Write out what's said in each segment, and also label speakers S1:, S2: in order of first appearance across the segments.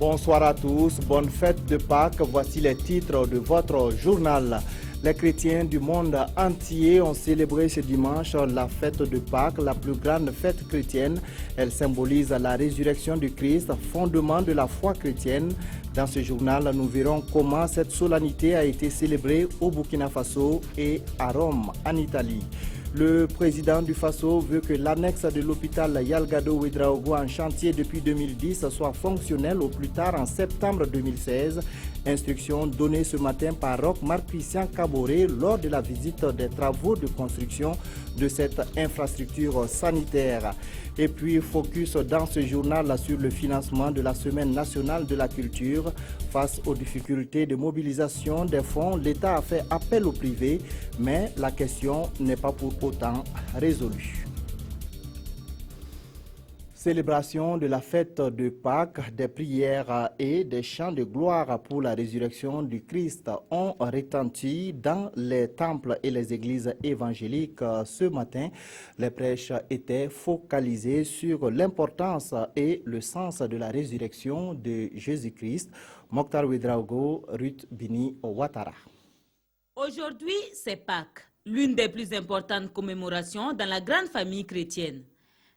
S1: Bonsoir à tous, bonne fête de Pâques. Voici les titres de votre journal. Les chrétiens du monde entier ont célébré ce dimanche la fête de Pâques, la plus grande fête chrétienne. Elle symbolise la résurrection du Christ, fondement de la foi chrétienne. Dans ce journal, nous verrons comment cette solennité a été célébrée au Burkina Faso et à Rome, en Italie. Le président du Faso veut que l'annexe de l'hôpital Yalgado Ouedraogo en chantier depuis 2010 soit fonctionnelle au plus tard en septembre 2016. Instruction donnée ce matin par Roch Marc-Christian Kaboré lors de la visite des travaux de construction de cette infrastructure sanitaire. Et puis, focus dans ce journal sur le financement de la Semaine nationale de la culture. Face aux difficultés de mobilisation des fonds, l'État a fait appel au privé, mais la question n'est pas pour autant résolue. Célébration de la fête de Pâques, des prières et des chants de gloire pour la résurrection du Christ ont retenti dans les temples et les églises évangéliques ce matin. Les prêches étaient focalisés sur l'importance et le sens de la résurrection de Jésus-Christ. Mokhtar Ouedraogo, Ruth Bini Ouattara.
S2: Aujourd'hui, c'est Pâques, l'une des plus importantes commémorations dans la grande famille chrétienne.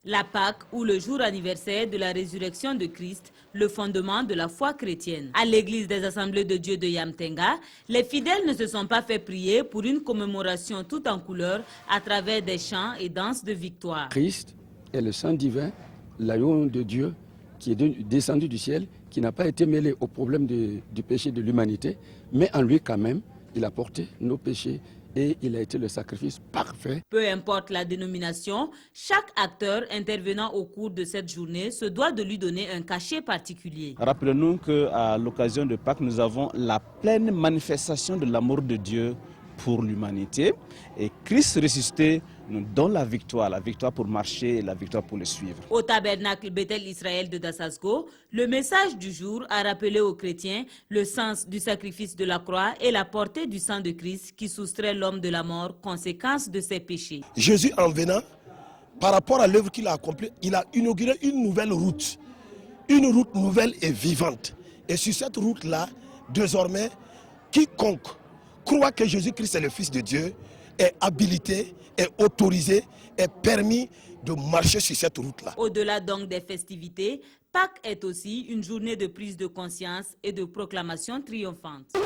S2: La Pâque ou le jour anniversaire de la résurrection de Christ, le fondement de la foi chrétienne. À l'église des Assemblées de Dieu de Yamtenga, les fidèles ne se sont pas fait prier pour une commémoration tout en couleurs à travers des chants et danses de victoire.
S3: Christ est le sang divin, l'agneau de Dieu qui est descendu du ciel, qui n'a pas été mêlé au problème du péché de l'humanité, mais en lui quand même, il a porté nos péchés. Et il a été le sacrifice parfait.
S2: Peu importe la dénomination, chaque acteur intervenant au cours de cette journée se doit de lui donner un cachet particulier.
S4: Rappelons-nous qu'à l'occasion de Pâques, nous avons la pleine manifestation de l'amour de Dieu pour l'humanité. Et Christ ressuscité nous donne la victoire pour marcher et la victoire pour le suivre.
S2: Au tabernacle Bethel Israël de Dasasko, le message du jour a rappelé aux chrétiens le sens du sacrifice de la croix et la portée du sang de Christ qui soustrait l'homme de la mort, conséquence de ses péchés.
S5: Jésus, en venant, par rapport à l'œuvre qu'il a accomplie, il a inauguré une nouvelle route nouvelle et vivante. Et sur cette route-là, désormais, quiconque croit que Jésus-Christ est le Fils de Dieu est habilité, est autorisé, est permis de marcher sur cette route-là.
S2: Au-delà donc des festivités, Pâques est aussi une journée de prise de conscience et de proclamation triomphante.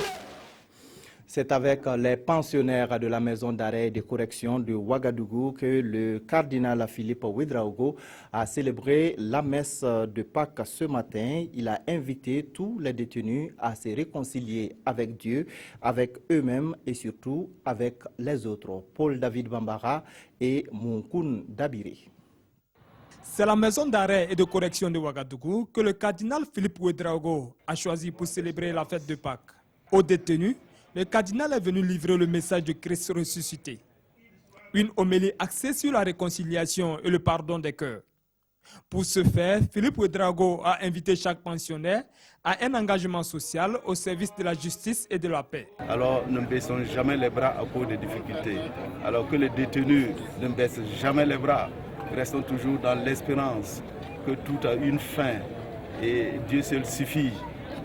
S1: C'est avec les pensionnaires de la maison d'arrêt et de correction de Ouagadougou que le cardinal Philippe Ouedraogo a célébré la messe de Pâques ce matin. Il a invité tous les détenus à se réconcilier avec Dieu, avec eux-mêmes et surtout avec les autres. Paul David Bambara et Moukoun Dabiri.
S6: C'est la maison d'arrêt et de correction de Ouagadougou que le cardinal Philippe Ouedraogo a choisi pour célébrer la fête de Pâques. Aux détenus, le cardinal est venu livrer le message de Christ ressuscité. Une homélie axée sur la réconciliation et le pardon des cœurs. Pour ce faire, Philippe Ouedraogo a invité chaque pensionnaire à un engagement social au service de la justice et de la paix.
S7: Alors ne baissons jamais les bras à cause des difficultés. Alors que les détenus ne baissent jamais les bras, restons toujours dans l'espérance que tout a une fin et Dieu seul suffit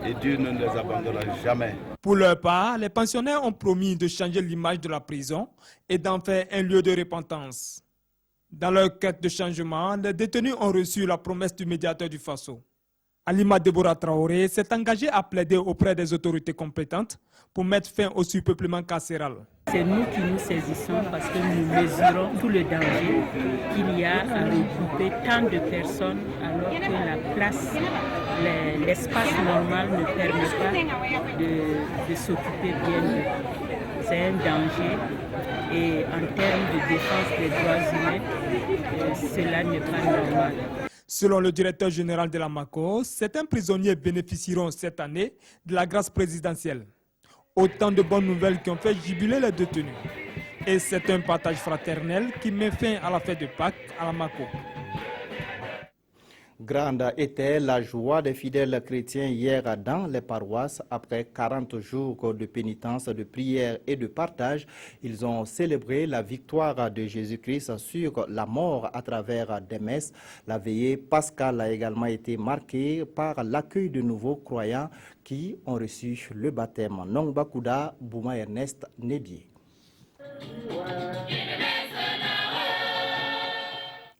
S7: et Dieu ne les abandonnera jamais.
S6: Pour leur part, les pensionnaires ont promis de changer l'image de la prison et d'en faire un lieu de repentance. Dans leur quête de changement, les détenus ont reçu la promesse du médiateur du Faso. Alima Deborah Traoré s'est engagée à plaider auprès des autorités compétentes pour mettre fin au surpeuplement carcéral.
S8: C'est nous qui nous saisissons parce que nous mesurons tout le danger qu'il y a à regrouper tant de personnes alors que la place, l'espace normal ne permet pas de s'occuper bien d'eux. C'est un danger et en termes de défense des droits humains, cela n'est pas normal.
S6: Selon le directeur général de la MACO, certains prisonniers bénéficieront cette année de la grâce présidentielle. Autant de bonnes nouvelles qui ont fait jubiler les détenus. Et c'est un partage fraternel qui met fin à la fête de Pâques à la MACO.
S1: Grande était la joie des fidèles chrétiens hier dans les paroisses. Après 40 jours de pénitence, de prière et de partage, ils ont célébré la victoire de Jésus-Christ sur la mort à travers des messes. La veillée pascale a également été marquée par l'accueil de nouveaux croyants qui ont reçu le baptême. Nongbakuda, Bouma Ernest, Nébié.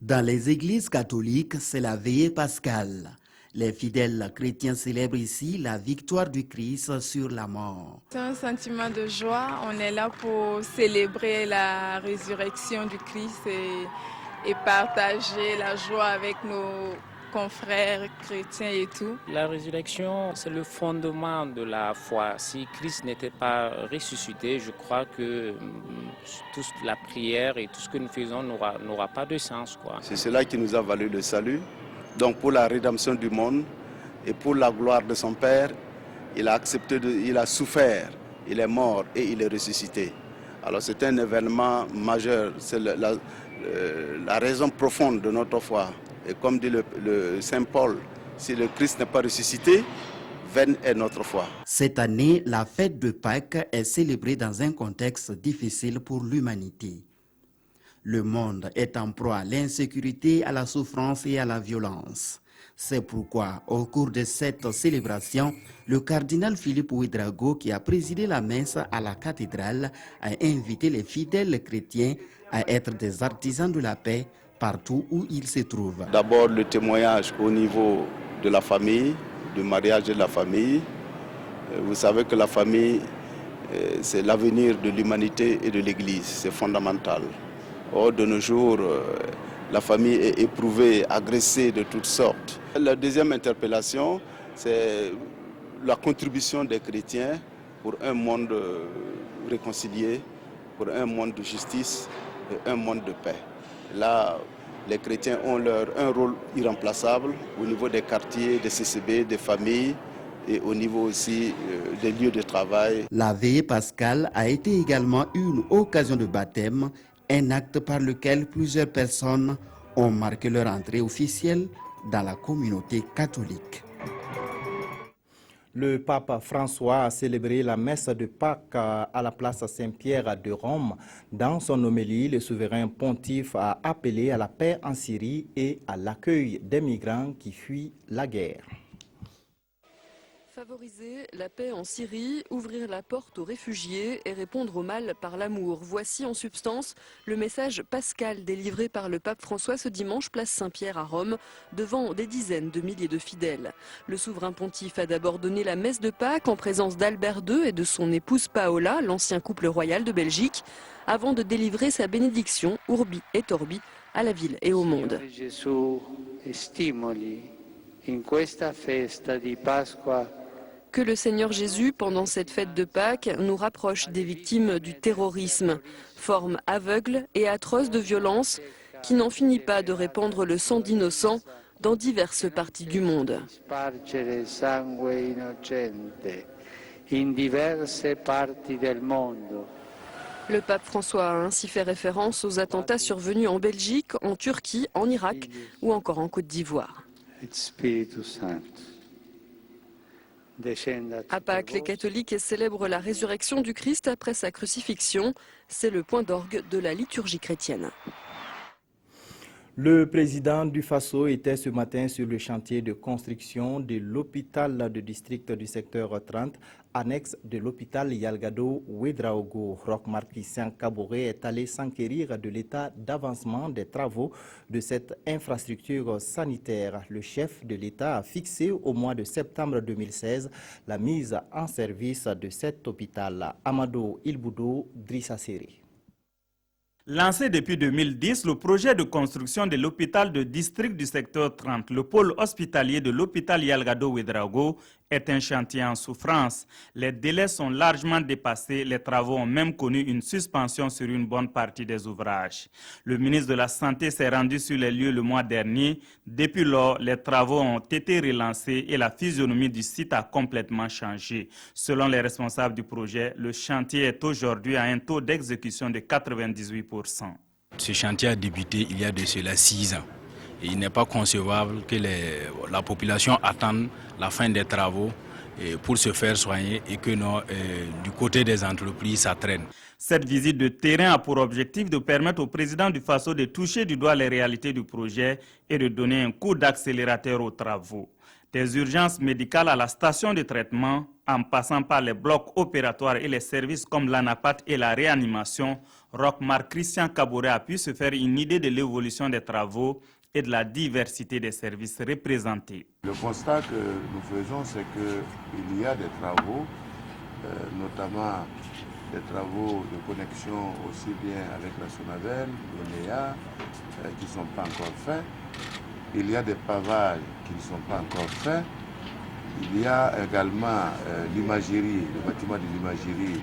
S9: Dans les églises catholiques, c'est la veillée pascale. Les fidèles chrétiens célèbrent ici la victoire du Christ sur la mort.
S10: C'est un sentiment de joie. On est là pour célébrer la résurrection du Christ et partager la joie avec nos confrères chrétiens et tout.
S11: La résurrection, c'est le fondement de la foi. Si Christ n'était pas ressuscité, je crois que toute la prière et tout ce que nous faisons n'aura pas de sens, quoi.
S7: C'est cela qui nous a valu le salut. Donc pour la rédemption du monde et pour la gloire de son Père, il a accepté, il a souffert, il est mort et il est ressuscité. Alors c'est un événement majeur, c'est la raison profonde de notre foi. Et comme dit le Saint Paul, si le Christ n'est pas ressuscité, vaine est notre foi.
S9: Cette année, la fête de Pâques est célébrée dans un contexte difficile pour l'humanité. Le monde est en proie à l'insécurité, à la souffrance et à la violence. C'est pourquoi, au cours de cette célébration, le cardinal Philippe Ouédraogo, qui a présidé la messe à la cathédrale, a invité les fidèles chrétiens à être des artisans de la paix partout où ils se trouvent.
S7: D'abord le témoignage au niveau de la famille, du mariage de la famille. Vous savez que la famille, c'est l'avenir de l'humanité et de l'Église, c'est fondamental. Or, de nos jours, la famille est éprouvée, agressée de toutes sortes. La deuxième interpellation, c'est la contribution des chrétiens pour un monde réconcilié, pour un monde de justice et un monde de paix. Là, les chrétiens ont un rôle irremplaçable au niveau des quartiers, des CCB, des familles et au niveau aussi des lieux de travail.
S9: La veillée pascale a été également une occasion de baptême, un acte par lequel plusieurs personnes ont marqué leur entrée officielle dans la communauté catholique.
S1: Le pape François a célébré la messe de Pâques à la place Saint-Pierre de Rome. Dans son homélie, le souverain pontife a appelé à la paix en Syrie et à l'accueil des migrants qui fuient la guerre.
S12: Favoriser la paix en Syrie, ouvrir la porte aux réfugiés et répondre au mal par l'amour. Voici en substance le message pascal délivré par le pape François ce dimanche, place Saint-Pierre à Rome, devant des dizaines de milliers de fidèles. Le souverain pontife a d'abord donné la messe de Pâques en présence d'Albert II et de son épouse Paola, l'ancien couple royal de Belgique, avant de délivrer sa bénédiction, Urbi et Orbi, à la ville et au monde. Que le Seigneur Jésus, pendant cette fête de Pâques, nous rapproche des victimes du terrorisme, forme aveugle et atroce de violence qui n'en finit pas de répandre le sang d'innocents dans diverses parties du monde. Le pape François a ainsi fait référence aux attentats survenus en Belgique, en Turquie, en Irak ou encore en Côte d'Ivoire. À Pâques, les catholiques célèbrent la résurrection du Christ après sa crucifixion. C'est le point d'orgue de la liturgie chrétienne.
S1: Le président du Faso était ce matin sur le chantier de construction de l'hôpital de district du secteur 30, annexe de l'hôpital Yalgado Ouédraogo. Roch-Marc Christian Kaboré est allé s'enquérir de l'état d'avancement des travaux de cette infrastructure sanitaire. Le chef de l'État a fixé au mois de septembre 2016 la mise en service de cet hôpital. Amado Ilboudo, Drissa Seri.
S13: Lancé depuis 2010, le projet de construction de l'hôpital de district du secteur 30, le pôle hospitalier de l'hôpital Yalgado Ouédraogo, est un chantier en souffrance. Les délais sont largement dépassés, les travaux ont même connu une suspension sur une bonne partie des ouvrages. Le ministre de la Santé s'est rendu sur les lieux le mois dernier. Depuis lors, les travaux ont été relancés et la physionomie du site a complètement changé. Selon les responsables du projet, le chantier est aujourd'hui à un taux d'exécution de 98%.
S14: Ce chantier a débuté il y a de cela 6 ans. Et il n'est pas concevable que la population attende la fin des travaux pour se faire soigner et que du côté des entreprises, ça traîne.
S13: Cette visite de terrain a pour objectif de permettre au président du Faso de toucher du doigt les réalités du projet et de donner un coup d'accélérateur aux travaux. Des urgences médicales à la station de traitement, en passant par les blocs opératoires et les services comme l'ANAPAT et la réanimation, Rockmar Christian Kaboré a pu se faire une idée de l'évolution des travaux et de la diversité des services représentés.
S15: Le constat que nous faisons, c'est qu'il y a des travaux, notamment des travaux de connexion aussi bien avec la Sonavel, l'ONEA, qui ne sont pas encore faits. Il y a des pavages qui ne sont pas encore faits. Il y a également l'imagerie, le bâtiment de l'imagerie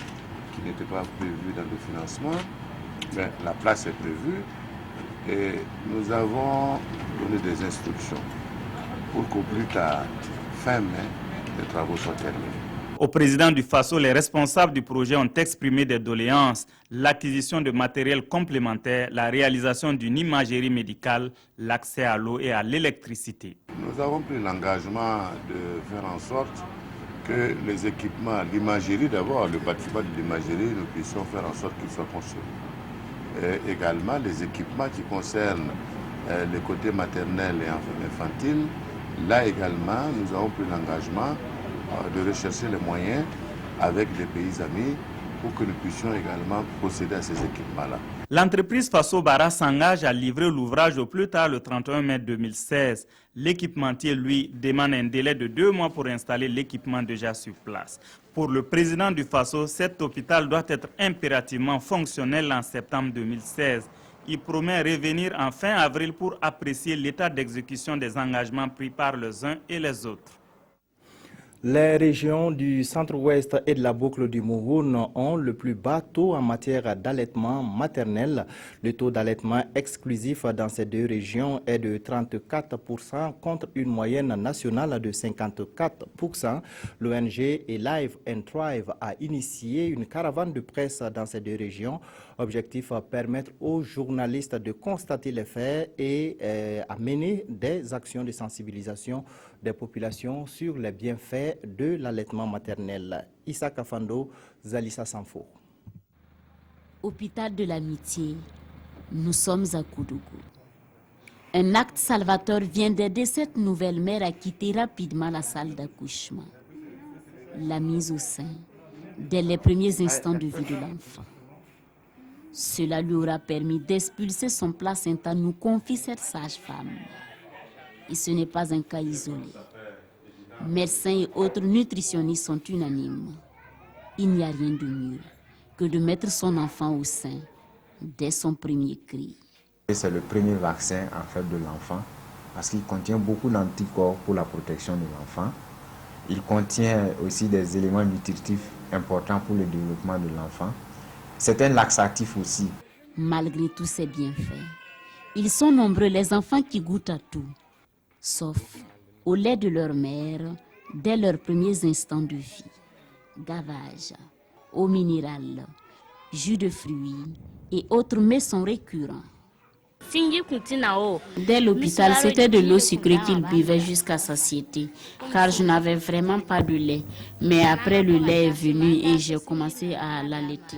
S15: qui n'était pas prévu dans le financement. Mais la place est prévue et nous avons donné des instructions pour qu'au plus tard, fin mai, les travaux soient terminés.
S13: Au président du Faso, les responsables du projet ont exprimé des doléances, l'acquisition de matériel complémentaire, la réalisation d'une imagerie médicale, l'accès à l'eau et à l'électricité.
S15: Nous avons pris l'engagement de faire en sorte que les équipements, l'imagerie d'abord, le bâtiment de l'imagerie, nous puissions faire en sorte qu'il soit construit. Et également les équipements qui concernent les côtés maternels et infantiles, là également, nous avons pris l'engagement de rechercher les moyens avec les pays amis pour que nous puissions également procéder à ces équipements-là.
S13: L'entreprise Faso Bara s'engage à livrer l'ouvrage au plus tard le 31 mai 2016. L'équipementier, lui, demande un délai de 2 mois pour installer l'équipement déjà sur place. Pour le président du Faso, cet hôpital doit être impérativement fonctionnel en septembre 2016. Il promet revenir en fin avril pour apprécier l'état d'exécution des engagements pris par les uns et les autres.
S1: Les régions du centre-ouest et de la boucle du Mouroun ont le plus bas taux en matière d'allaitement maternel. Le taux d'allaitement exclusif dans ces deux régions est de 34% contre une moyenne nationale de 54%. L'ONG Live and Thrive a initié une caravane de presse dans ces deux régions. Objectif, permettre aux journalistes de constater les faits et à mener des actions de sensibilisation des populations sur les bienfaits de l'allaitement maternel. Issa Kafando, Zalissa Sanfo.
S16: Hôpital de l'Amitié, nous sommes à Koudougou. Un acte salvateur vient d'aider cette nouvelle mère à quitter rapidement la salle d'accouchement. La mise au sein, dès les premiers instants de vie de l'enfant. Cela lui aura permis d'expulser son placenta, nous confie cette sage-femme. Et ce n'est pas un cas isolé. Médecins et autres nutritionnistes sont unanimes. Il n'y a rien de mieux que de mettre son enfant au sein dès son premier cri.
S17: C'est le premier vaccin en fait de l'enfant parce qu'il contient beaucoup d'anticorps pour la protection de l'enfant. Il contient aussi des éléments nutritifs importants pour le développement de l'enfant. C'est un laxatif aussi.
S16: Malgré tous ces bienfaits, ils sont nombreux les enfants qui goûtent à tout, sauf au lait de leur mère dès leurs premiers instants de vie. Gavage, eau minérale, jus de fruits et autres mets sont récurrents. Dès l'hôpital, c'était de l'eau sucrée qu'il buvait jusqu'à satiété, car je n'avais vraiment pas de lait. Mais après, le lait est venu et j'ai commencé à l'allaiter.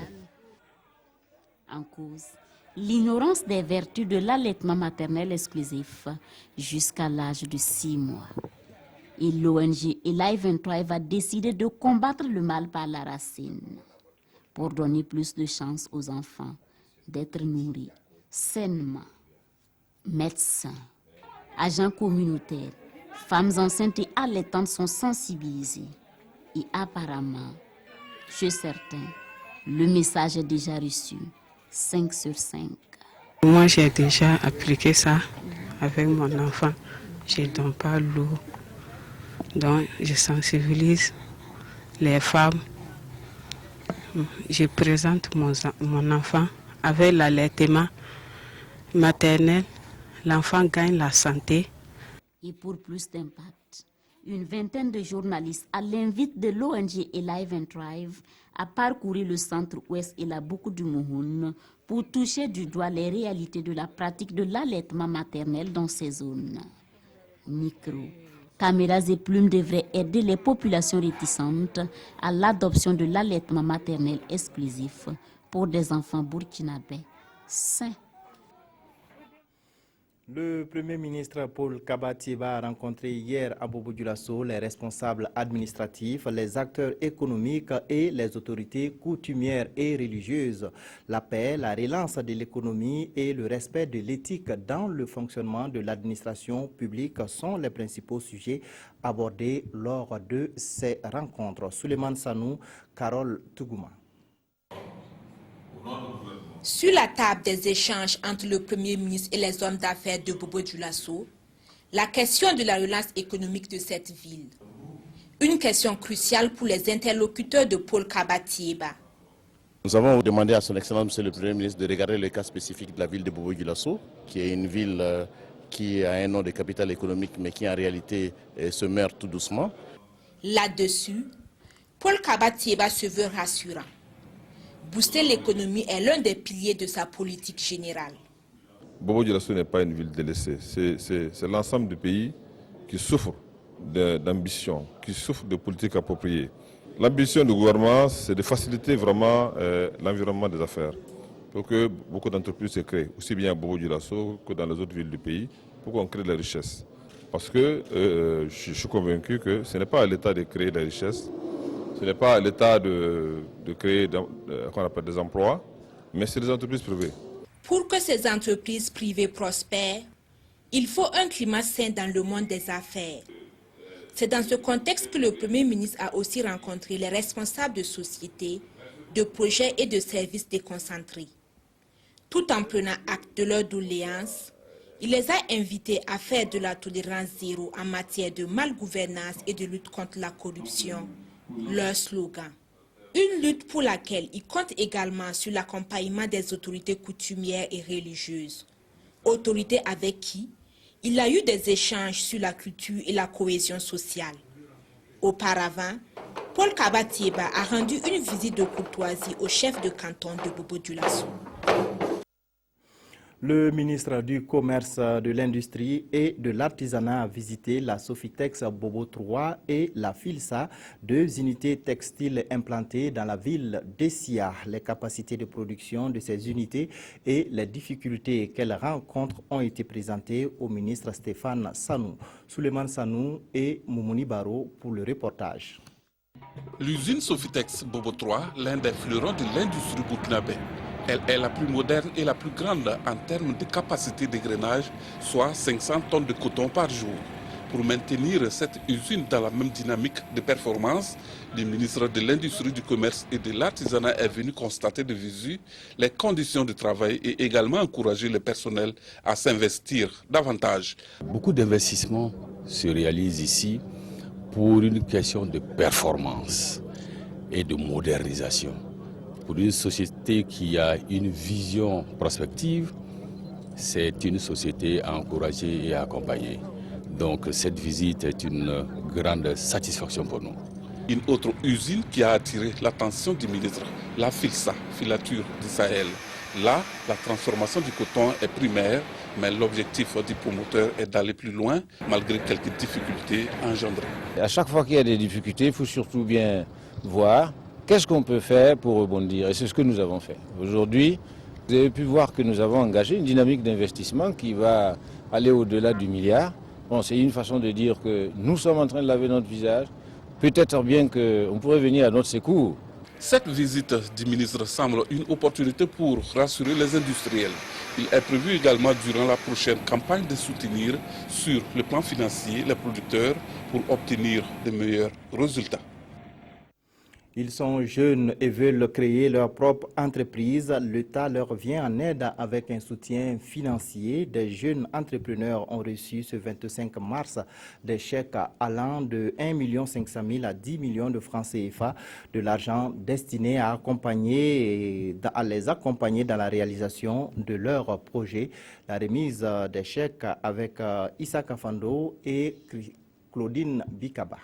S16: En cause, l'ignorance des vertus de l'allaitement maternel exclusif jusqu'à l'âge de 6 mois. Et l'ONG Live and Thrive a décidé de combattre le mal par la racine pour donner plus de chance aux enfants d'être nourris sainement. Médecins, agents communautaires, femmes enceintes et allaitantes sont sensibilisées. Et apparemment, chez certains, le message est déjà reçu. 5 sur 5.
S18: Moi, j'ai déjà appliqué ça avec mon enfant. Je ne donne pas l'eau. Donc, je sensibilise les femmes. Je présente mon enfant avec l'allaitement maternel. L'enfant gagne la santé.
S16: Et pour plus d'impact, Une vingtaine de journalistes, à l'invite de l'ONG Alive and Thrive, a parcouru le centre-ouest et la boucle du Mouhoun pour toucher du doigt les réalités de la pratique de l'allaitement maternel dans ces zones. Micro, caméras et plumes devraient aider les populations réticentes à l'adoption de l'allaitement maternel exclusif pour des enfants burkinabés sains.
S1: Le Premier ministre Paul Kaba-Thiéba a rencontré hier à Bobo-Dioulasso les responsables administratifs, les acteurs économiques et les autorités coutumières et religieuses. La paix, la relance de l'économie et le respect de l'éthique dans le fonctionnement de l'administration publique sont les principaux sujets abordés lors de ces rencontres. Souleymane Sanou, Carole Tougouma.
S19: Sur la table des échanges entre le Premier ministre et les hommes d'affaires de Bobo-Dioulasso, la question de la relance économique de cette ville. Une question cruciale pour les interlocuteurs de Paul Kaba-Thiéba.
S20: Nous avons demandé à son Excellence, Monsieur le Premier ministre, de regarder le cas spécifique de la ville de Bobo-Dioulasso, qui est une ville qui a un nom de capitale économique, mais qui en réalité se meurt tout doucement.
S19: Là-dessus, Paul Kaba-Thiéba se veut rassurant. Booster l'économie est l'un des piliers de sa politique générale.
S21: Bobo-Dioulasso n'est pas une ville délaissée, c'est l'ensemble du pays qui souffre d'ambition, qui souffre de politiques appropriées. L'ambition du gouvernement, c'est de faciliter vraiment l'environnement des affaires pour que beaucoup d'entreprises se créent, aussi bien à Bobo-Dioulasso que dans les autres villes du pays, pour qu'on crée de la richesse. Parce que je suis convaincu que ce n'est pas à l'État de créer de la richesse, ce n'est pas à l'État de créer qu'on appelle des emplois, mais c'est des entreprises privées.
S19: Pour que ces entreprises privées prospèrent, il faut un climat sain dans le monde des affaires. C'est dans ce contexte que le Premier ministre a aussi rencontré les responsables de sociétés, de projets et de services déconcentrés. Tout en prenant acte de leur doléance, il les a invités à faire de la tolérance zéro en matière de malgouvernance et de lutte contre la corruption leur slogan. Une lutte pour laquelle il compte également sur l'accompagnement des autorités coutumières et religieuses. Autorités avec qui il a eu des échanges sur la culture et la cohésion sociale. Auparavant, Paul Kaba-Thiéba a rendu une visite de courtoisie au chef de canton de Bobo-Dioulasso.
S1: Le ministre du Commerce, de l'Industrie et de l'Artisanat a visité la Sofitex Bobo 3 et la Filsa, deux unités textiles implantées dans la ville d'Essia. Les capacités de production de ces unités et les difficultés qu'elles rencontrent ont été présentées au ministre Stéphane Sanou. Souleymane Sanou et Moumouni Baro pour le reportage.
S22: L'usine Sofitex Bobo 3, l'un des fleurons de l'industrie burkinabé. Elle est la plus moderne et la plus grande en termes de capacité d'égrenage, soit 500 tonnes de coton par jour. Pour maintenir cette usine dans la même dynamique de performance, le ministre de l'Industrie, du Commerce et de l'Artisanat est venu constater de visu les conditions de travail et également encourager le personnel à s'investir davantage.
S3: Beaucoup d'investissements se réalisent ici pour une question de performance et de modernisation. Pour une société qui a une vision prospective, c'est une société à encourager et à accompagner. Donc cette visite est une grande satisfaction pour nous.
S22: Une autre usine qui a attiré l'attention du ministre, la Filsa, filature du Sahel. Là, la transformation du coton est primaire, mais l'objectif du promoteur est d'aller plus loin, malgré quelques difficultés engendrées.
S23: À chaque fois qu'il y a des difficultés, il faut surtout bien voir qu'est-ce qu'on peut faire pour rebondir. Et c'est ce que nous avons fait. Aujourd'hui, vous avez pu voir que nous avons engagé une dynamique d'investissement qui va aller au-delà du milliard. Bon, c'est une façon de dire que nous sommes en train de laver notre visage. Peut-être bien qu'on pourrait venir à notre secours.
S22: Cette visite du ministre semble une opportunité pour rassurer les industriels. Il est prévu également durant la prochaine campagne de soutenir sur le plan financier les producteurs pour obtenir de meilleurs résultats.
S1: Ils sont jeunes et veulent créer leur propre entreprise. L'État leur vient en aide avec un soutien financier. Des jeunes entrepreneurs ont reçu ce 25 mars des chèques allant de 1 500 000 à 10 millions de francs CFA, de l'argent destiné à les accompagner dans la réalisation de leurs projets. La remise des chèques avec Issa Kafando et Claudine Bikaba.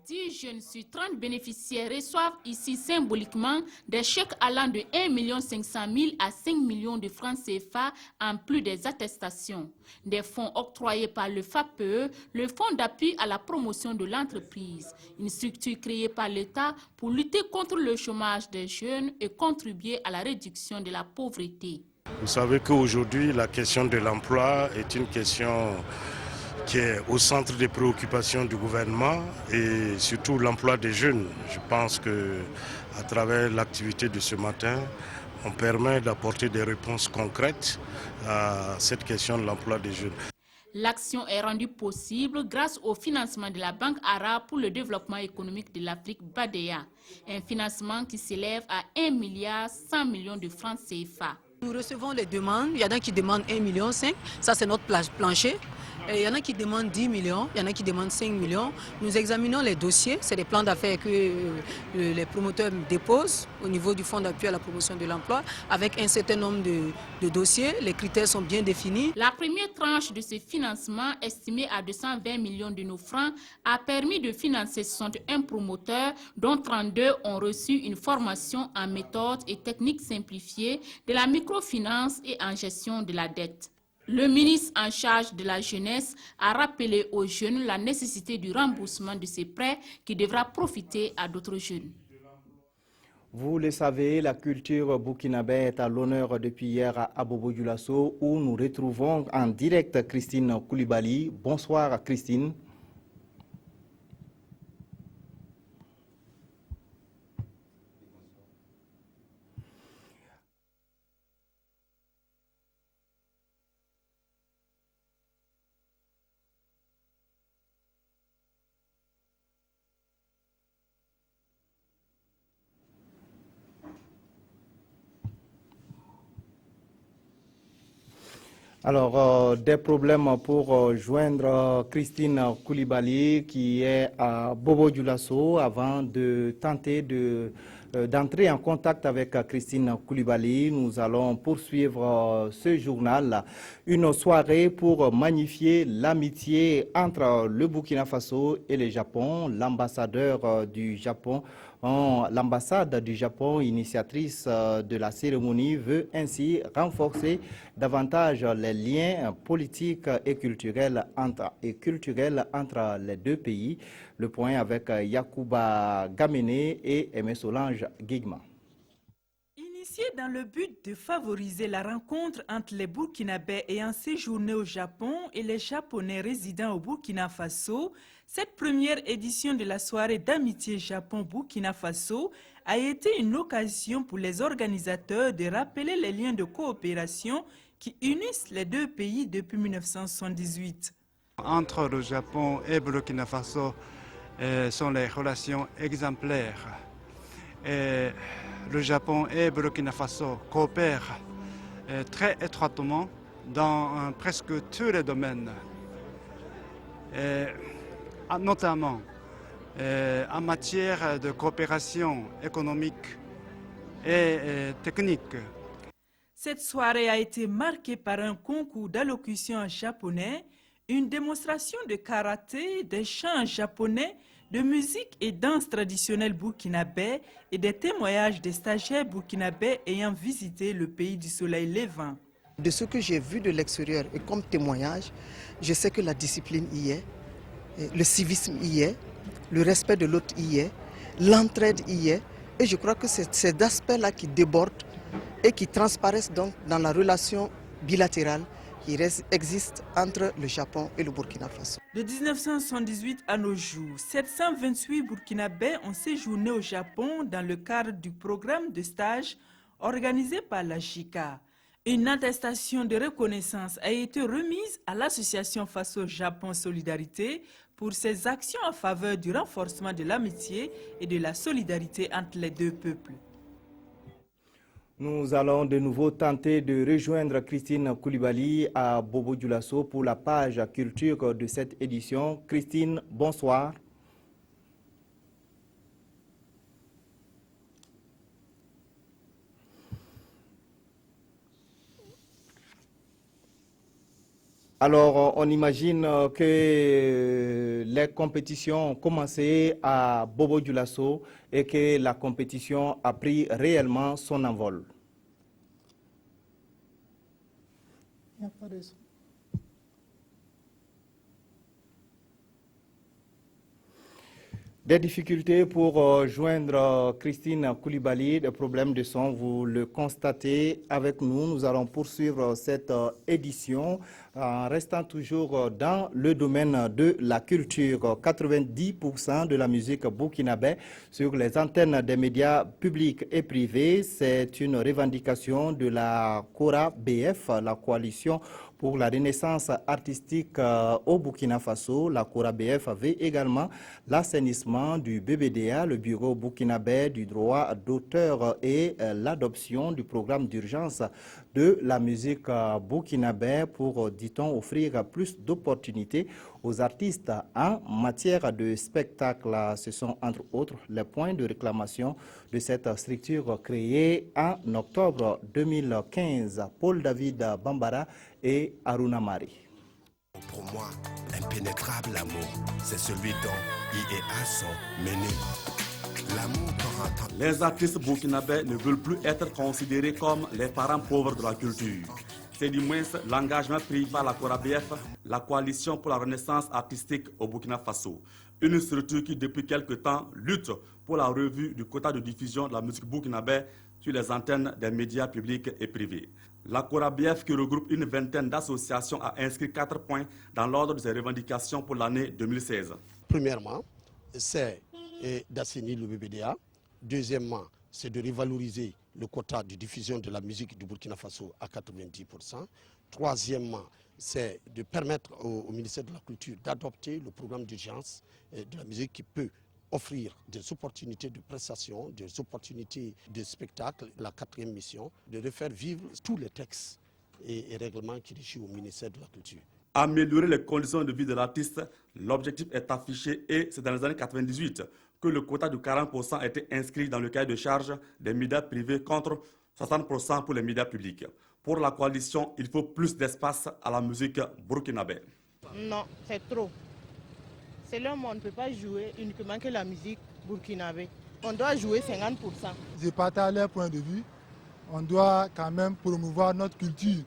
S16: 10 jeunes sur 30 bénéficiaires reçoivent ici symboliquement des chèques allant de 1 500 000 à 5 millions de francs CFA en plus des attestations. Des fonds octroyés par le FAPE, le Fonds d'appui à la promotion de l'entreprise, une structure créée par l'État pour lutter contre le chômage des jeunes et contribuer à la réduction de la pauvreté.
S2: Vous savez qu'aujourd'hui, la question de l'emploi est une question qui est au centre des préoccupations du gouvernement et surtout l'emploi des jeunes. Je pense qu'à travers l'activité de ce matin, on permet d'apporter des réponses concrètes à cette question de l'emploi des jeunes.
S16: L'action est rendue possible grâce au financement de la Banque arabe pour le développement économique de l'Afrique, BADEA, un financement qui s'élève à 1,1 milliard de francs CFA.
S4: Nous recevons les demandes, il y en a qui demandent 1,5 million, ça c'est notre plancher. Et il y en a qui demandent 10 millions, il y en a qui demandent 5 millions. Nous examinons les dossiers, c'est des plans d'affaires que les promoteurs déposent au niveau du Fonds d'appui à la promotion de l'emploi avec un certain nombre de dossiers. Les critères sont bien définis.
S16: La première tranche de ce financement, estimée à 220 millions de nos francs, a permis de financer 61 promoteurs, dont 32 ont reçu une formation en méthodes et techniques simplifiées de la microfinance et en gestion de la dette. Le ministre en charge de la jeunesse a rappelé aux jeunes la nécessité du remboursement de ces prêts qui devra profiter à d'autres jeunes.
S1: Vous le savez, la culture burkinabé est à l'honneur depuis hier à Bobo-Dioulasso où nous retrouvons en direct Christine Koulibaly. Bonsoir Christine. Alors, des problèmes pour joindre Christine Koulibaly qui est à Bobo-Dioulasso avant de tenter d'entrer en contact avec Christine Koulibaly. Nous allons poursuivre ce journal. Une soirée pour magnifier l'amitié entre le Burkina Faso et le Japon. L'ambassadeur du Japon, l'ambassade du Japon, initiatrice de la cérémonie, veut ainsi renforcer davantage les liens politiques et culturels entre les deux pays. Le point avec Yacouba Gamené et Aimé Solange Guigma.
S5: Initié dans le but de favoriser la rencontre entre les Burkinabés ayant séjourné au Japon et les Japonais résidant au Burkina Faso, cette première édition de la soirée d'amitié Japon-Burkina Faso a été une occasion pour les organisateurs de rappeler les liens de coopération qui unissent les deux pays depuis 1978.
S24: Entre le Japon et Burkina Faso sont les relations exemplaires. Et le Japon et Burkina Faso coopèrent très étroitement dans presque tous les domaines, notamment en matière de coopération économique et technique.
S5: Cette soirée a été marquée par un concours d'allocution en japonais, une démonstration de karaté, des chants japonais, de musique et danse traditionnelle burkinabé et des témoignages des stagiaires burkinabés ayant visité le pays du soleil levant.
S25: De ce que j'ai vu de l'extérieur et comme témoignage, je sais que la discipline y est, le civisme y est, le respect de l'autre y est, l'entraide y est, et je crois que c'est ces aspects-là qui débordent et qui transparaissent donc dans la relation bilatérale qui existe entre le Japon et le Burkina Faso.
S5: De 1978 à nos jours, 728 Burkinabés ont séjourné au Japon dans le cadre du programme de stage organisé par la JICA. Une attestation de reconnaissance a été remise à l'association Faso-Japon Solidarité pour ses actions en faveur du renforcement de l'amitié et de la solidarité entre les deux peuples.
S1: Nous allons de nouveau tenter de rejoindre Christine Koulibaly à Bobo-Dioulasso pour la page culture de cette édition. Christine, bonsoir. Alors, on imagine que les compétitions ont commencé à Bobo-Dioulasso et que la compétition a pris réellement son envol. Il n'y a pas de son. Des difficultés pour joindre Christine Koulibaly, des problèmes de son, vous le constatez avec nous. Nous allons poursuivre cette édition en restant toujours dans le domaine de la culture. 90% de la musique burkinabé sur les antennes des médias publics et privés, c'est une revendication de la Kora BF, la coalition pour la renaissance artistique au Burkina Faso. La Kora BF avait également l'assainissement du BBDA, le Bureau burkinabé du droit d'auteur et l'adoption du programme d'urgence de la musique burkinabé pour, dit-on, offrir plus d'opportunités aux artistes en matière de spectacle. Ce sont entre autres les points de réclamation de cette structure créée en octobre 2015. Paul David Bambara et Aruna Mari.
S6: Pour moi, impénétrable amour, c'est celui dont IEA sont menés.
S7: Les artistes burkinabés ne veulent plus être considérés comme les parents pauvres de la culture. C'est du moins l'engagement pris par la KORABF, la coalition pour la renaissance artistique au Burkina Faso. Une structure qui depuis quelque temps lutte pour la revue du quota de diffusion de la musique burkinabé sur les antennes des médias publics et privés. La KORABF, qui regroupe une vingtaine d'associations, a inscrit 4 points dans l'ordre de ses revendications pour l'année 2016.
S8: Premièrement, c'est d'assainir le BBDA. Deuxièmement, c'est de revaloriser le quota de diffusion de la musique du Burkina Faso à 90%. Troisièmement, c'est de permettre au ministère de la Culture d'adopter le programme d'urgence de la musique qui peut offrir des opportunités de prestation, des opportunités de spectacle. La 4e mission, de refaire vivre tous les textes et règlements qui régissent au ministère de la Culture.
S7: Améliorer les conditions de vie de l'artiste, l'objectif est affiché et c'est dans les années 98 que le quota de 40% a été inscrit dans le cahier de charge des médias privés contre 60% pour les médias publics. Pour la coalition, il faut plus d'espace à la musique burkinabé.
S10: Non, c'est trop. C'est là où on ne peut pas jouer uniquement que la musique burkinabé. On doit jouer 50%.
S11: Je partage leur point de vue. On doit quand même promouvoir notre culture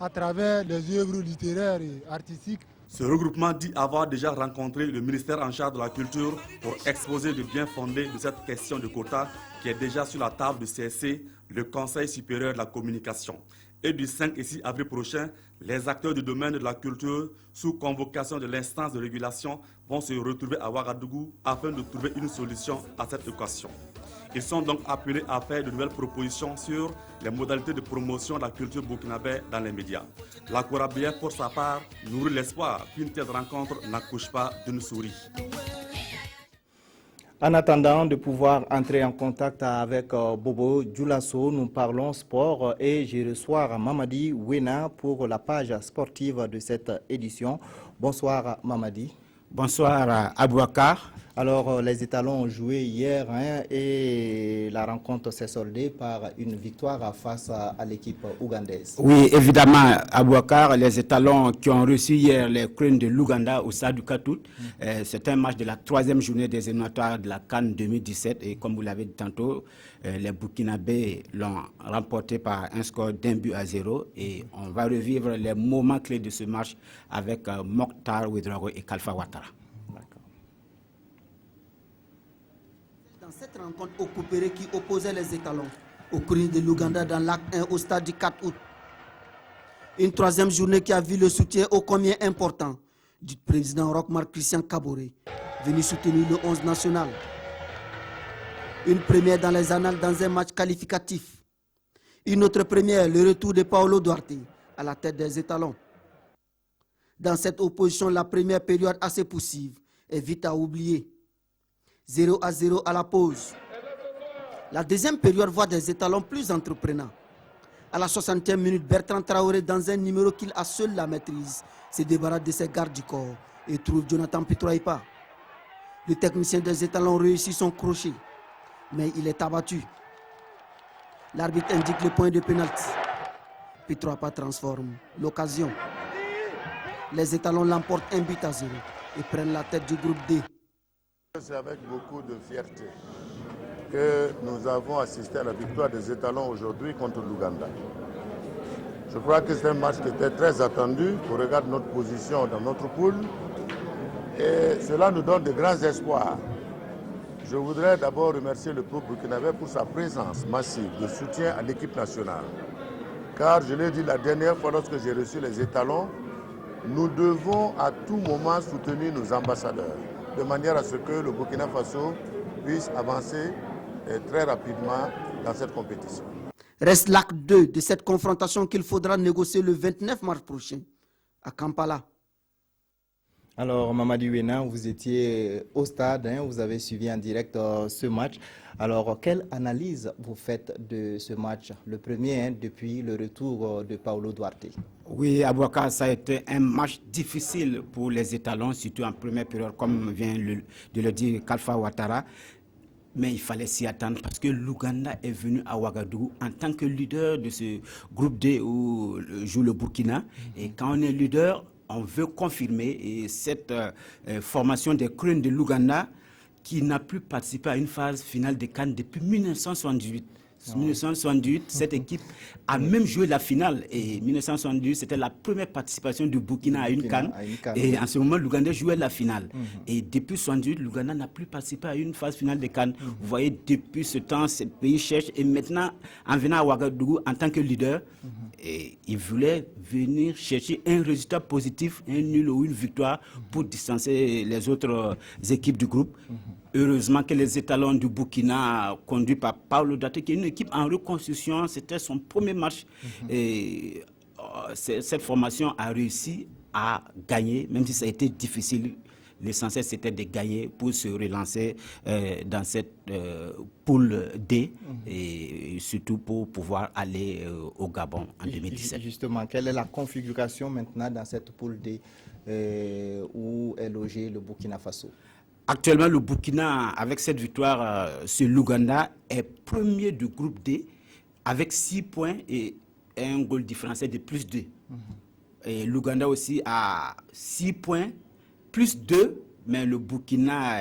S11: à travers les œuvres littéraires et artistiques.
S7: Ce regroupement dit avoir déjà rencontré le ministère en charge de la culture pour exposer le bien fondé de cette question de quota qui est déjà sur la table du CSC, le Conseil supérieur de la communication. Et du 5 et 6 avril prochain, les acteurs du domaine de la culture, sous convocation de l'instance de régulation, vont se retrouver à Ouagadougou afin de trouver une solution à cette équation. Ils sont donc appelés à faire de nouvelles propositions sur les modalités de promotion de la culture burkinabé dans les médias. La KORABF, pour sa part, nourrit l'espoir qu'une telle rencontre n'accouche pas d'une souris.
S1: En attendant de pouvoir entrer en contact avec Bobo-Dioulasso, nous parlons sport et je reçois Mamadi Wena pour la page sportive de cette édition. Bonsoir Mamadi.
S26: Bonsoir Abouakar.
S1: Alors les étalons ont joué hier et la rencontre s'est soldée par une victoire face à l'équipe ougandaise.
S26: Oui, évidemment Abouakar, les étalons qui ont reçu hier les Cranes de l'Ouganda au stade du Katout. C'est un match de la 3e journée des éliminatoires de la CAN 2017 et comme vous l'avez dit tantôt, les Burkinabés l'ont remporté par un score d'1-0 et on va revivre les moments clés de ce match avec Mokhtar Ouedraogo et Kalfa Ouattara.
S27: Dans cette rencontre au Coupéré qui opposait les étalons aux Cranes de l'Ouganda dans l'acte 1 au stade du 4 août. Une 3e journée qui a vu le soutien ô combien important du président Roch-Marc Christian Kaboré, venu soutenir le 11 national. Une première dans les annales dans un match qualificatif. Une autre première, le retour de Paolo Duarte à la tête des étalons. Dans cette opposition, la première période assez poussive est vite à oublier. 0-0 à la pause. La deuxième période voit des étalons plus entreprenants. À la 60e minute, Bertrand Traoré, dans un numéro qu'il a seul la maîtrise, se débarrasse de ses gardes du corps et trouve Jonathan Pitroipa. Le technicien des étalons réussit son crochet, mais il est abattu. L'arbitre indique le point de pénalty. Pitroipa transforme l'occasion. Les étalons l'emportent 1-0 et prennent la tête du groupe D.
S9: C'est avec beaucoup de fierté que nous avons assisté à la victoire des étalons aujourd'hui contre l'Ouganda. Je crois que c'est un match qui était très attendu au regard de notre position dans notre poule et cela nous donne de grands espoirs. Je voudrais d'abord remercier le peuple burkinabé pour sa présence massive de soutien à l'équipe nationale. Car je l'ai dit la dernière fois lorsque j'ai reçu les étalons, nous devons à tout moment soutenir nos ambassadeurs de manière à ce que le Burkina Faso puisse avancer très rapidement dans cette compétition.
S27: Reste l'acte 2 de cette confrontation qu'il faudra négocier le 29 mars prochain à Kampala.
S1: Alors, Mamadi Ouena, vous étiez au stade, vous avez suivi en direct ce match. Alors, quelle analyse vous faites de ce match, le premier depuis le retour de Paulo Duarte?
S26: Oui, Abouakar, ça a été un match difficile pour les étalons, surtout en première période, comme vient de le dire Kalfa Ouattara. Mais il fallait s'y attendre parce que l'Ouganda est venu à Ouagadougou en tant que leader de ce groupe D où joue le Burkina. Et quand on est leader, on veut confirmer et cette formation des Crunes de l'Ouganda qui n'a plus participé à une phase finale de CAN depuis 1978. 1978, cette équipe a même joué la finale et 1978, c'était la première participation du Burkina à une CAN. Et en ce moment, l'Ouganda jouait la finale. Et depuis 1978, l'Ouganda n'a plus participé à une phase finale de CAN. Vous voyez, depuis ce temps, ce pays cherche. Et maintenant, en venant à Ouagadougou en tant que leader, et il voulait venir chercher un résultat positif, un nul ou une victoire pour distancer les autres équipes du groupe. Heureusement que les étalons du Burkina, conduits par Paulo Duarte, qui est une équipe en reconstruction, c'était son premier match. Et cette formation a réussi à gagner, même si ça a été difficile. L'essentiel, c'était de gagner pour se relancer dans cette poule D et surtout pour pouvoir aller au Gabon en 2017.
S1: Justement, quelle est la configuration maintenant dans cette poule D où est logé le Burkina Faso?
S26: Actuellement, le Burkina, avec cette victoire sur l'Ouganda, est premier du groupe D avec 6 points et un goal différentiel de plus 2. Et l'Ouganda aussi a 6 points, plus 2, mais le Burkina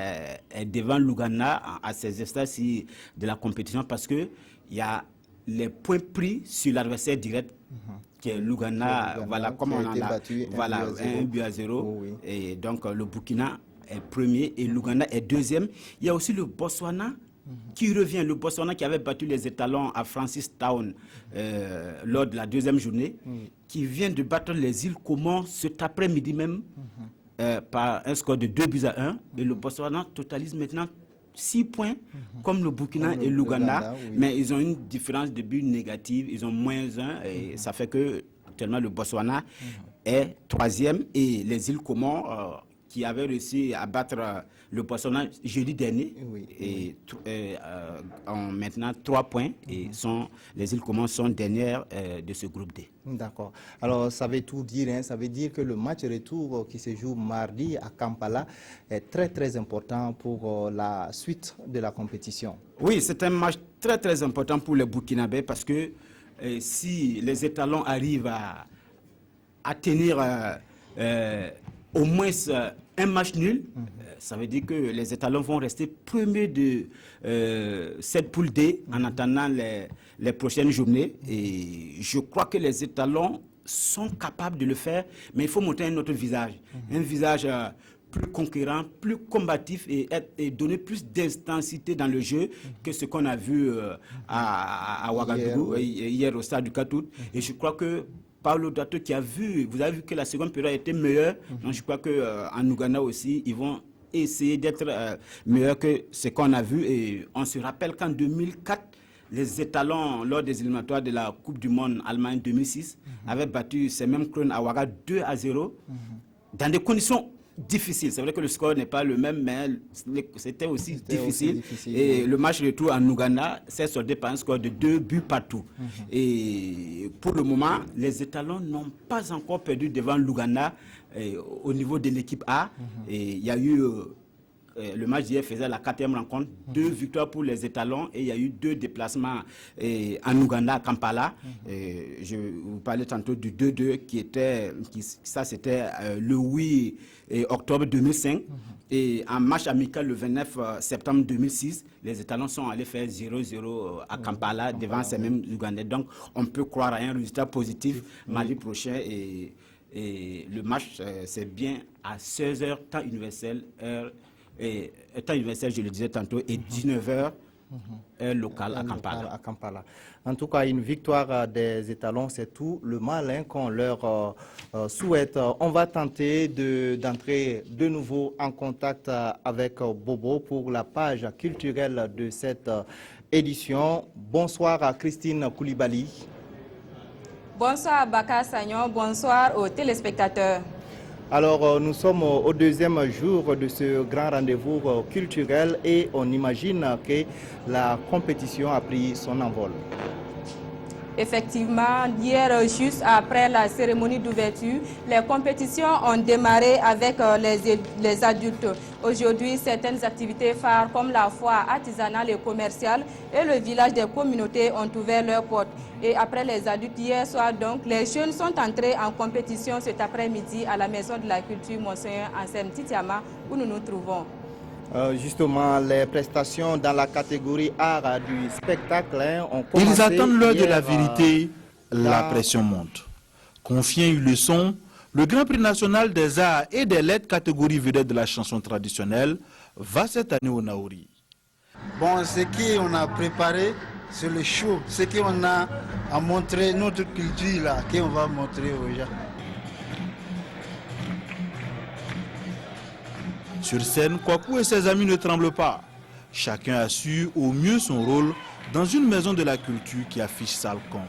S26: est devant l'Ouganda à ces stades-ci de la compétition parce qu'il y a les points pris sur l'adversaire direct, qui est l'Ouganda, voilà, comme on en a battu, voilà, 1-0. Oui. Et donc le Burkina est premier et l'Ouganda est deuxième. Il y a aussi le Botswana qui revient. Le Botswana qui avait battu les étalons à Francistown lors de la deuxième journée, qui vient de battre les îles Comores cet après-midi même par un score de 2-1. Et le Botswana totalise maintenant 6 points comme le Burkina et l'Ouganda, mais ils ont une différence de but négative, ils ont -1 et ça fait que actuellement le Botswana est troisième et les îles Comores qui avaient réussi à battre le Botswana jeudi dernier et ont maintenant 3 points et les îles Comores sont dernières de ce groupe D.
S1: D'accord. Alors ça veut tout dire, ça veut dire que le match retour qui se joue mardi à Kampala est très très important pour la suite de la compétition.
S26: Oui, c'est un match très très important pour les Burkinabés parce que si les étalons arrivent à tenir au moins un match nul, ça veut dire que les étalons vont rester premiers de cette poule D en attendant les prochaines journées. Et je crois que les étalons sont capables de le faire, mais il faut montrer un autre visage. Un visage plus conquérant, plus combatif et donner plus d'intensité dans le jeu que ce qu'on a vu à Ouagadougou hier au stade du 4 août. Et je crois que Paulo Duarte qui vous avez vu que la seconde période était meilleure, donc je crois qu'en Ouganda aussi, ils vont essayer d'être meilleurs que ce qu'on a vu. Et on se rappelle qu'en 2004, les étalons, lors des éliminatoires de la Coupe du Monde Allemagne 2006, avaient battu ces mêmes Crunes à Ouaga 2-0, dans des conditions difficile. C'est vrai que le score n'est pas le même, mais c'était aussi difficile. Et le match retour en Ouganda s'est soldé par un score de 2 buts partout. Et pour le moment, les étalons n'ont pas encore perdu devant l'Ouganda au niveau de l'équipe A. Et il y a eu le match d'hier faisait la 4e rencontre, 2 victoires pour les étalons et il y a eu 2 déplacements en Ouganda, à Kampala. Je vous parlais tantôt du 2-2 ça c'était le 8 octobre 2005. Et en match amical le 29 septembre 2006, les étalons sont allés faire 0-0 à Kampala devant ces mêmes Ougandais. Donc on peut croire à un résultat positif mardi prochain et le match c'est bien à 16h temps universel, temps universel je le disais tantôt, et 19h heure locale à Kampala.
S1: En tout cas, une victoire des étalons, c'est tout le mal qu'on leur souhaite. On va tenter d'entrer de nouveau en contact avec Bobo pour la page culturelle de cette édition. Bonsoir à Christine Koulibaly.
S12: Bonsoir Baka Sagnon, bonsoir aux téléspectateurs.
S1: Alors, nous sommes au 2e jour de ce grand rendez-vous culturel et on imagine que la compétition a pris son envol.
S12: Effectivement, hier, juste après la cérémonie d'ouverture, les compétitions ont démarré avec les adultes. Aujourd'hui, certaines activités phares comme la foire artisanale et commerciale et le village des communautés ont ouvert leurs portes. Et après les adultes, hier soir, donc, les jeunes sont entrés en compétition cet après-midi à la Maison de la Culture Monseigneur Anselme Titiama où nous nous trouvons.
S1: Justement, les prestations dans la catégorie art du spectacle ont commencé.
S13: Ils attendent l'heure de la vérité, la pression monte. Confiant une leçon, le Grand Prix national des arts et des lettres catégorie vedette de la chanson traditionnelle va cette année au Naouri.
S14: Bon, ce qu'on a préparé, c'est le show. Ce qu'on a à montrer, notre culture là, qu'on va montrer aux gens.
S13: Sur scène, Kwaku et ses amis ne tremblent pas. Chacun assure au mieux son rôle dans une maison de la culture qui affiche salle comble.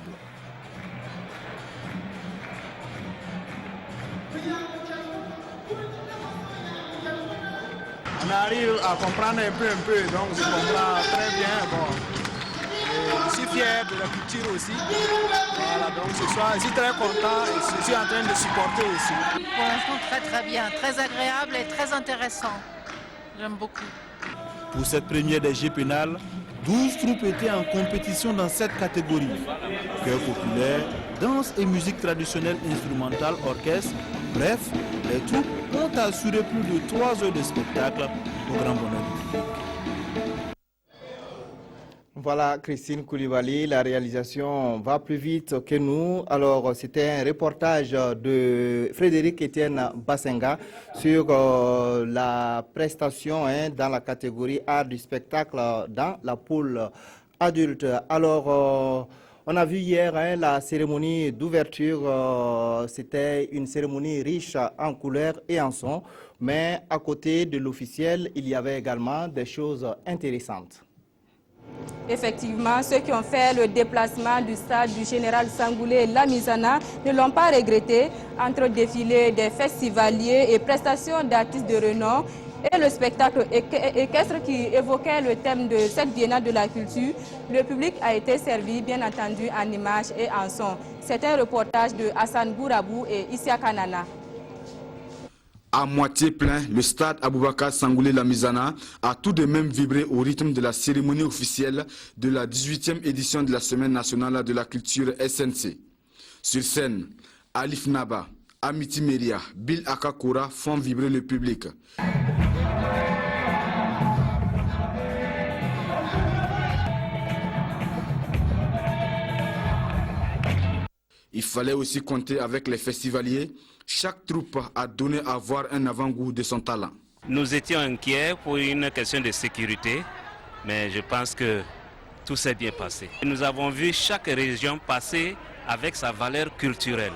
S15: On arrive à comprendre un peu, donc je comprends très bien. Bon. Je suis fier de la culture aussi. Voilà, donc ce soir, je suis très content et je suis en train de supporter aussi.
S17: Pour l'instant, très bien, très agréable et très intéressant. J'aime beaucoup.
S13: Pour cette première des Jeux pénales, 12 troupes étaient en compétition dans cette catégorie. Chœur populaire, danse et musique traditionnelle instrumentale, orchestre. Bref, les troupes ont assuré plus de 3 heures de spectacle au grand bonheur du public.
S1: Voilà Christine Koulibaly, la réalisation va plus vite que nous. Alors c'était un reportage de Frédéric Etienne Bassenga sur la prestation dans la catégorie art du spectacle dans la poule adulte. Alors on a vu hier la cérémonie d'ouverture, c'était une cérémonie riche en couleurs et en sons, mais à côté de l'officiel, il y avait également des choses intéressantes.
S12: Effectivement, ceux qui ont fait le déplacement du stade du général Sangoulé Lamizana ne l'ont pas regretté. Entre défilés des festivaliers et prestations d'artistes de renom et le spectacle équestre qui évoquait le thème de cette biennale de la culture, le public a été servi, bien entendu, en images et en son. C'est un reportage de Hassan Gourabou et Isia Kanana.
S18: À moitié plein, le stade Aboubakar Sangoulé Lamizana a tout de même vibré au rythme de la cérémonie officielle de la 18e édition de la Semaine nationale de la culture SNC. Sur scène, Alif Naba, Amiti Meria, Bill Akakura font vibrer le public. Il fallait aussi compter avec les festivaliers. Chaque troupe a donné à voir un avant-goût de son talent.
S20: Nous étions inquiets pour une question de sécurité, mais je pense que tout s'est bien passé. Nous avons vu chaque région passer avec sa valeur culturelle.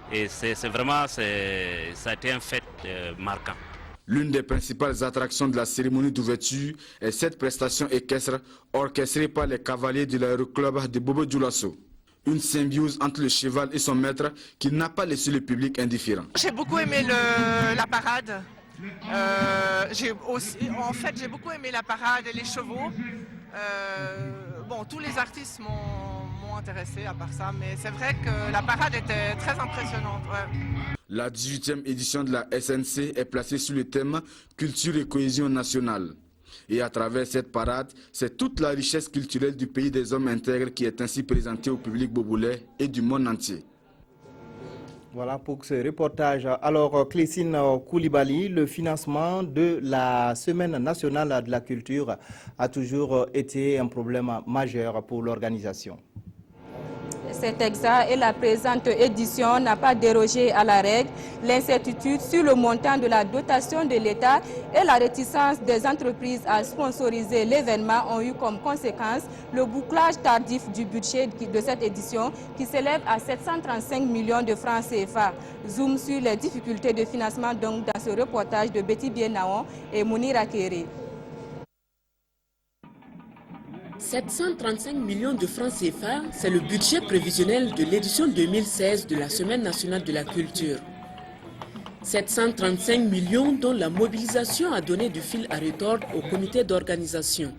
S20: Et ça a été un fait marquant.
S18: L'une des principales attractions de la cérémonie d'ouverture est cette prestation équestre orchestrée par les cavaliers de l'aéroclub de Bobo Dioulasso. Une symbiose entre le cheval et son maître qui n'a pas laissé le public indifférent.
S28: J'ai beaucoup aimé la parade. J'ai beaucoup aimé la parade et les chevaux. Bon, tous les artistes m'ont vraiment intéressé à part ça, mais c'est vrai que la parade était très impressionnante. Ouais.
S18: La 18e édition de la SNC est placée sur le thème Culture et cohésion nationale. Et à travers cette parade, c'est toute la richesse culturelle du pays des hommes intègres qui est ainsi présentée au public bobolais et du monde entier.
S1: Voilà pour ce reportage. Alors, Clécine Koulibaly, le financement de la Semaine nationale de la culture a toujours été un problème majeur pour l'organisation.
S12: C'est exact et la présente édition n'a pas dérogé à la règle. L'incertitude sur le montant de la dotation de l'État et la réticence des entreprises à sponsoriser l'événement ont eu comme conséquence le bouclage tardif du budget de cette édition qui s'élève à 735 millions de francs CFA. Zoom sur les difficultés de financement donc dans ce reportage de Betty Bienaon et Mounira Kéré.
S2: 735 millions de francs CFA, c'est le budget prévisionnel de l'édition 2016 de la Semaine nationale de la culture. 735 millions dont la mobilisation a donné du fil à retordre au comité d'organisation.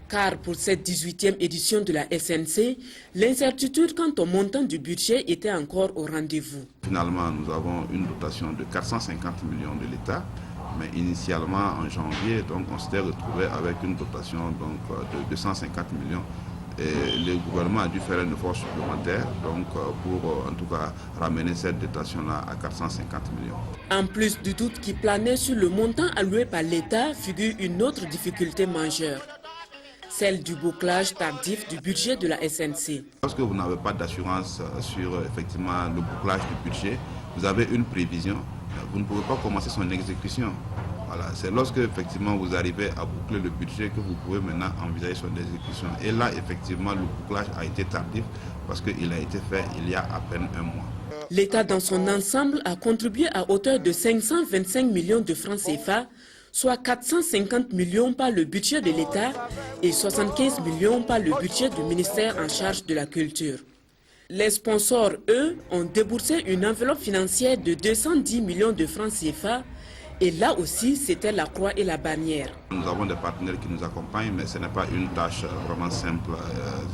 S2: Car pour cette 18e édition de la SNC, l'incertitude quant au montant du budget était encore au rendez-vous.
S3: Finalement, nous avons une dotation de 450 millions de l'État. Mais initialement, en janvier, donc, on s'était retrouvé avec une dotation donc, de 250 millions. Et le gouvernement a dû faire un effort supplémentaire donc, pour en tout cas ramener cette dotation-là à 450 millions.
S2: En plus du doute qui planait sur le montant alloué par l'État, figure une autre difficulté majeure, celle du bouclage tardif du budget de la SNC.
S3: Lorsque vous n'avez pas d'assurance sur effectivement, le bouclage du budget, vous avez une prévision. Vous ne pouvez pas commencer son exécution. Voilà. C'est lorsque effectivement vous arrivez à boucler le budget que vous pouvez maintenant envisager son exécution. Et là, effectivement, le bouclage a été tardif parce qu'il a été fait il y a à peine un mois.
S2: L'État dans son ensemble a contribué à hauteur de 525 millions de francs CFA, soit 450 millions par le budget de l'État et 75 millions par le budget du ministère en charge de la culture. Les sponsors, eux, ont déboursé une enveloppe financière de 210 millions de francs CFA. Et là aussi, c'était la croix et la bannière.
S3: Nous avons des partenaires qui nous accompagnent, mais ce n'est pas une tâche vraiment simple,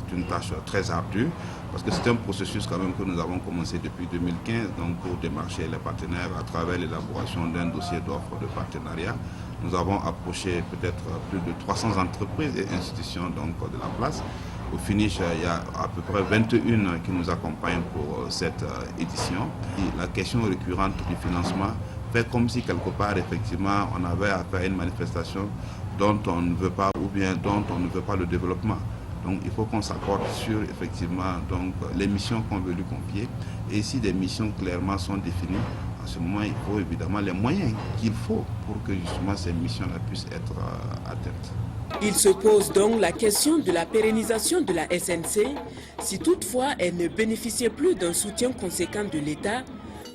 S3: c'est une tâche très ardue. Parce que c'est un processus quand même que nous avons commencé depuis 2015, donc pour démarcher les partenaires à travers l'élaboration d'un dossier d'offre de partenariat. Nous avons approché peut-être plus de 300 entreprises et institutions donc, de la place. Au finish, il y a à peu près 21 qui nous accompagnent pour cette édition. Et la question récurrente du financement fait comme si quelque part, effectivement, on avait à faire une manifestation dont on ne veut pas ou bien dont on ne veut pas le développement. Donc il faut qu'on s'accorde sur effectivement donc, les missions qu'on veut lui confier. Et si des missions clairement sont définies, à ce moment, il faut évidemment les moyens qu'il faut pour que justement ces missions-là puissent être atteintes.
S2: Il se pose donc la question de la pérennisation de la SNC si toutefois elle ne bénéficiait plus d'un soutien conséquent de l'État,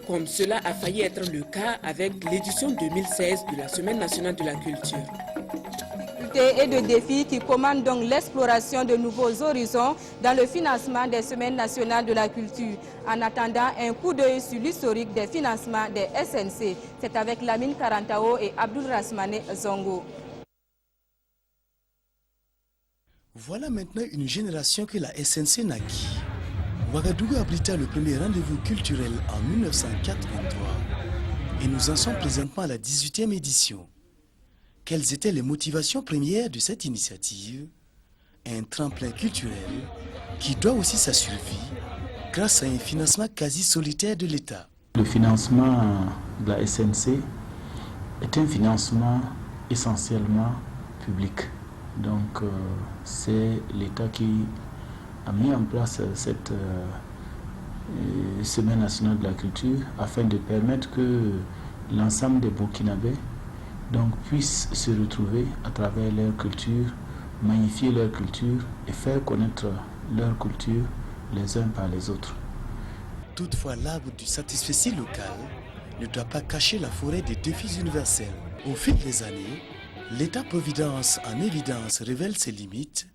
S2: comme cela a failli être le cas avec l'édition 2016 de la Semaine nationale de la culture.
S12: Et de défis qui commandent donc l'exploration de nouveaux horizons dans le financement des Semaines nationales de la culture. En attendant un coup d'œil sur l'historique des financements des SNC, c'est avec Lamine Karantao et Abdul Rasmane Zongo.
S4: Voilà maintenant une génération que la SNC naquit. Ouagadougou abrita le premier rendez-vous culturel en 1983 et nous en sommes présentement à la 18e édition. Quelles étaient les motivations premières de cette initiative? Un tremplin culturel qui doit aussi sa survie grâce à un financement quasi solitaire de l'État.
S16: Le financement de la SNC est un financement essentiellement public. Donc c'est l'État qui a mis en place cette Semaine nationale de la culture afin de permettre que l'ensemble des Burkinabés puissent se retrouver à travers leur culture, magnifier leur culture et faire connaître leur culture les uns par les autres.
S4: Toutefois, l'arbre du satisfecit local ne doit pas cacher la forêt des défis universels. Au fil des années, l'État-providence en évidence révèle ses limites,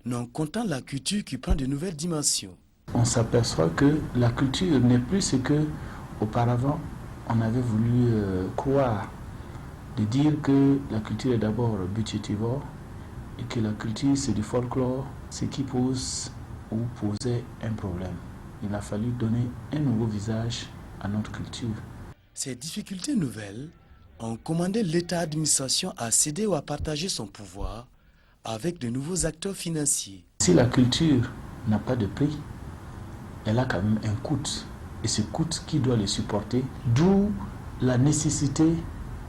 S4: non comptant la culture qui prend de nouvelles dimensions.
S16: On s'aperçoit que la culture n'est plus ce que auparavant on avait voulu croire, de dire que la culture est d'abord budgétivore et que la culture c'est du folklore, ce qui pose ou posaient un problème. Il a fallu donner un nouveau visage à notre culture.
S4: Ces difficultés nouvelles ont commandé l'État-administration à céder ou à partager son pouvoir avec de nouveaux acteurs financiers.
S16: Si la culture n'a pas de prix, elle a quand même un coût. Et ce coût, qui doit le supporter? D'où la nécessité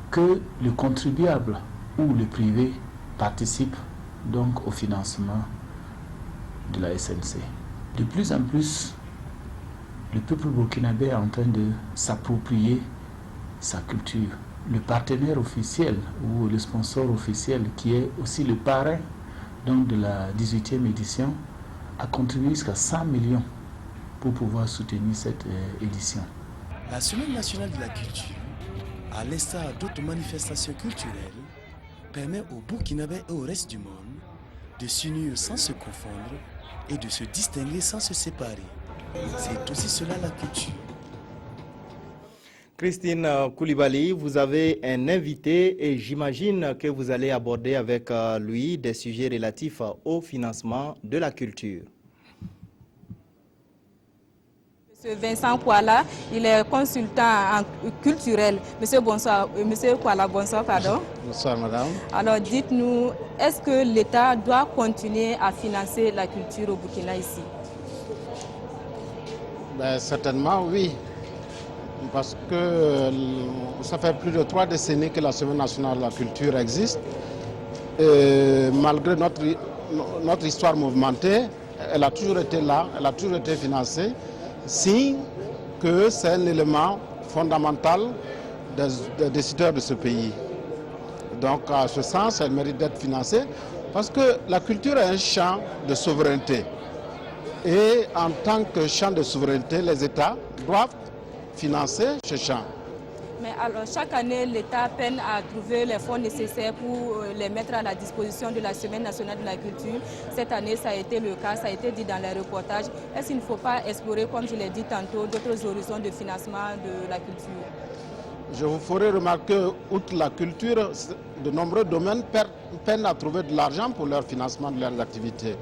S16: que le contribuable ou le privé participe donc au financement de la SNC. De plus en plus, le peuple burkinabé est en train de s'approprier sa culture. Le partenaire officiel ou le sponsor officiel, qui est aussi le parrain donc de la 18e édition, a contribué jusqu'à 100 millions pour pouvoir soutenir cette édition.
S4: La Semaine nationale de la culture, à l'instar d'autres manifestations culturelles, permet aux Burkinabés et au reste du monde de s'unir sans se confondre et de se distinguer sans se séparer. C'est aussi cela la culture.
S1: Christine Koulibaly, vous avez un invité et j'imagine que vous allez aborder avec lui des sujets relatifs au financement de la culture.
S12: Monsieur Vincent Kouala, il est consultant culturel. Monsieur Kouala, bonsoir, pardon.
S5: Bonsoir, madame.
S12: Alors, dites-nous, est-ce que l'État doit continuer à financer la culture au Burkina ici?
S5: Ben, certainement, oui. Parce que ça fait plus de 3 décennies que la Semaine nationale de la culture existe. Et malgré notre histoire mouvementée, elle a toujours été là, elle a toujours été financée. Signe que c'est un élément fondamental des décideurs de ce pays. Donc, à ce sens, elle mérite d'être financée parce que la culture est un champ de souveraineté. Et en tant que champ de souveraineté, les États doivent financer ce champ.
S12: Mais alors, chaque année, l'État peine à trouver les fonds nécessaires pour les mettre à la disposition de la Semaine nationale de la culture. Cette année, ça a été le cas, ça a été dit dans les reportages. Est-ce qu'il ne faut pas explorer, comme je l'ai dit tantôt, d'autres horizons de financement de la culture?
S5: Je vous ferai remarquer, outre la culture, de nombreux domaines peinent à trouver de l'argent pour leur financement de leurs activités.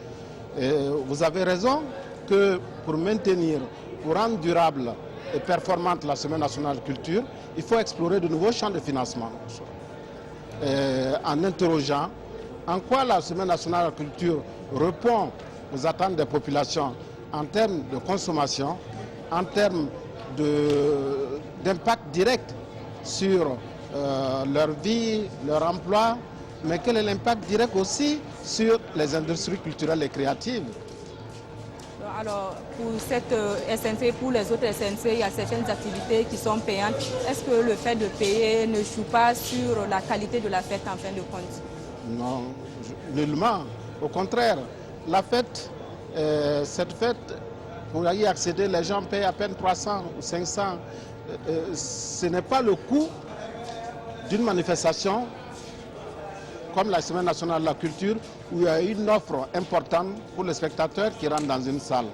S5: Et vous avez raison que pour maintenir, pour rendre durable et performante la Semaine nationale de culture, il faut explorer de nouveaux champs de financement. En interrogeant en quoi la Semaine nationale de la culture répond aux attentes des populations en termes de consommation, en termes d'impact direct sur leur vie, leur emploi, mais quel est l'impact direct aussi sur les industries culturelles et créatives.
S12: Alors, pour cette SNC, pour les autres SNC, il y a certaines activités qui sont payantes. Est-ce que le fait de payer ne joue pas sur la qualité de la fête en fin de compte? Non,
S5: nullement. Au contraire, la fête, cette fête, pour y accéder, les gens payent à peine 300 ou 500. Ce n'est pas le coût d'une manifestation comme la Semaine nationale de la culture, où il y a une offre importante pour les spectateurs qui rentrent dans une salle.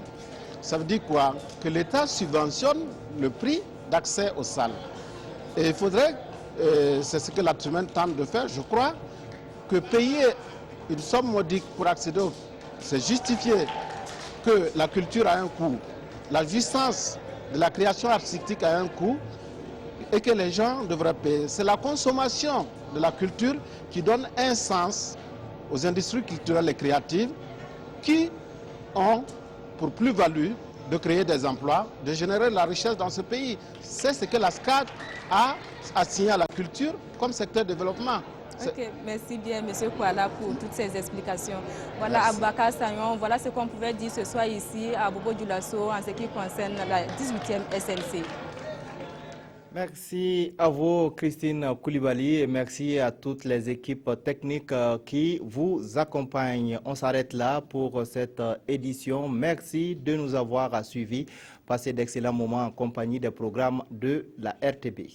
S5: Ça veut dire quoi? Que l'État subventionne le prix d'accès aux salles. Et il faudrait, c'est ce que la semaine tente de faire, je crois, que payer une somme modique pour accéder c'est justifier que la culture a un coût, la jouissance de la création artistique a un coût, et que les gens devraient payer. C'est la consommation de la culture qui donne un sens aux industries culturelles et créatives qui ont pour plus-value de créer des emplois, de générer de la richesse dans ce pays. C'est ce que la SCAD a assigné à la culture comme secteur de développement.
S12: Ok, merci bien M. Kouala pour toutes ces explications. Voilà Aboubakar Sagnon, voilà ce qu'on pouvait dire ce soir ici à Bobo-Dioulasso en ce qui concerne la 18e SNC.
S1: Merci à vous, Christine Koulibaly, et merci à toutes les équipes techniques qui vous accompagnent. On s'arrête là pour cette édition. Merci de nous avoir suivis. Passez d'excellents moments en compagnie des programmes de la RTB.